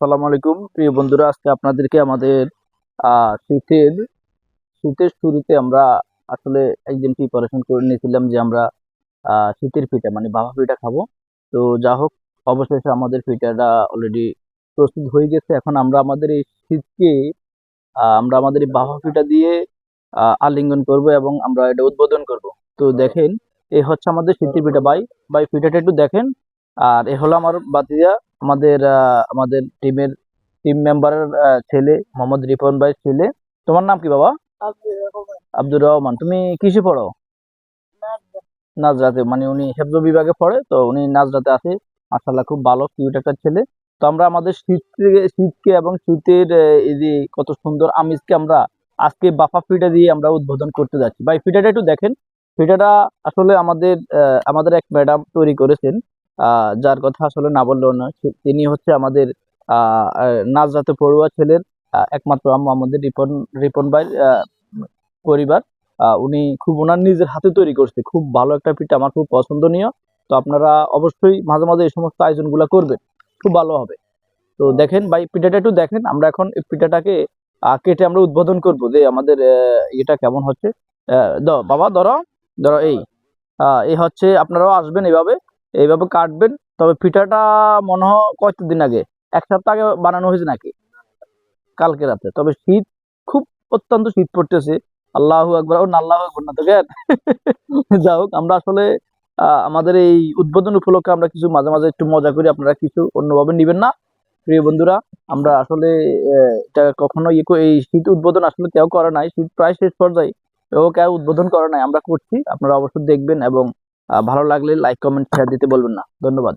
আসসালামু আলাইকুম প্রিয় বন্ধুরা, আজকে আপনাদেরকে আমাদের শীতের শীতের শুরুতে আমরা আসলে একদিন প্রিপারেশন করে নিয়েছিলাম যে আমরা শীতের পিঠা মানে ভাপা পিঠা খাবো। তো যা হোক, অবশেষে আমাদের পিঠাটা অলরেডি প্রস্তুত হয়ে গেছে। এখন আমরা আমাদের এই শীতকে আমরা আমাদের এই ভাপা পিঠা দিয়ে আলিঙ্গন করব এবং আমরা এটা উদ্বোধন করব। তো দেখেন, এই হচ্ছে আমাদের শীতের পিঠা। ভাই ভাই পিঠাটা একটু দেখেন। আর এ হলো আমার বাতিজা, আমাদের টিম মেম্বারের ছেলে, মোহাম্মদ রিপন ভাইয়ের ছেলে। তোমার নাম কি বাবা? আব্দুর রহমান। তুমি কিসে পড়ো? নাজরাতে, মানে উনি হেফজ বিভাগে পড়ে, তো উনি নাজরাতে আছে। মাশাআল্লাহ, খুব ভালো কিউট একটা ছেলে। তো আমরা আমাদের শীতকে এবং শীতের এই যে কত সুন্দর আমেজকে আমরা আজকে বাফা পিঠা দিয়ে আমরা উদ্বোধন করতে যাচ্ছি। ভাই পিঠাটা একটু দেখেন। পিঠাটা আসলে আমাদের এক ম্যাডাম তৈরি করেছেন, যার কথা আসলে না বললেও না। তিনি হচ্ছে আমাদের নাজরাতে পড়ুয়া ছেলের একমাত্র আম্মু, আমাদের রিপন রিপন ভাই পরিবার। উনি খুব ওনার নিজের হাতে তৈরি করছে, খুব ভালো একটা পিঠা, আমার খুব পছন্দনীয়। তো আপনারা অবশ্যই মাঝে মাঝে এই সমস্ত আয়োজনগুলো করবেন, খুব ভালো হবে। তো দেখেন ভাই পিঠাটা একটু দেখেন। আমরা এখন এই পিঠাটাকে কেটে আমরা উদ্বোধন করব যে আমাদের এটা কেমন হচ্ছে। বাবা ধরো, ধরো এই হচ্ছে, আপনারাও আসবেন এইভাবে এইভাবে কাটবেন। তবে পিঠাটা মনে হয় কতদিন আগে, এক সপ্তাহ আগে বানানো হয়েছে নাকি কালকে রাতে? তবে শীত খুব, অত্যন্ত শীত পড়তেছে। আল্লাহু আকবার, ও না আল্লাহু আকবার না তো কেন। যা হোক, আমরা আসলে আমাদের এই উদ্বোধন উপলক্ষে আমরা কিছু মাঝে মাঝে একটু মজা করি, আপনারা কিছু অন্যভাবে নিবেন না প্রিয় বন্ধুরা। আমরা আসলে এটা কখনো এই শীত উদ্বোধন আসলে কেউ করে নাই, শীত প্রায় শেষ পর্যায়ে, কেউ উদ্বোধন করে নাই, আমরা করছি। আপনারা অবশ্যই দেখবেন এবং ভালো লাগলে লাইক কমেন্ট শেয়ার দিতে বলবেন না। ধন্যবাদ।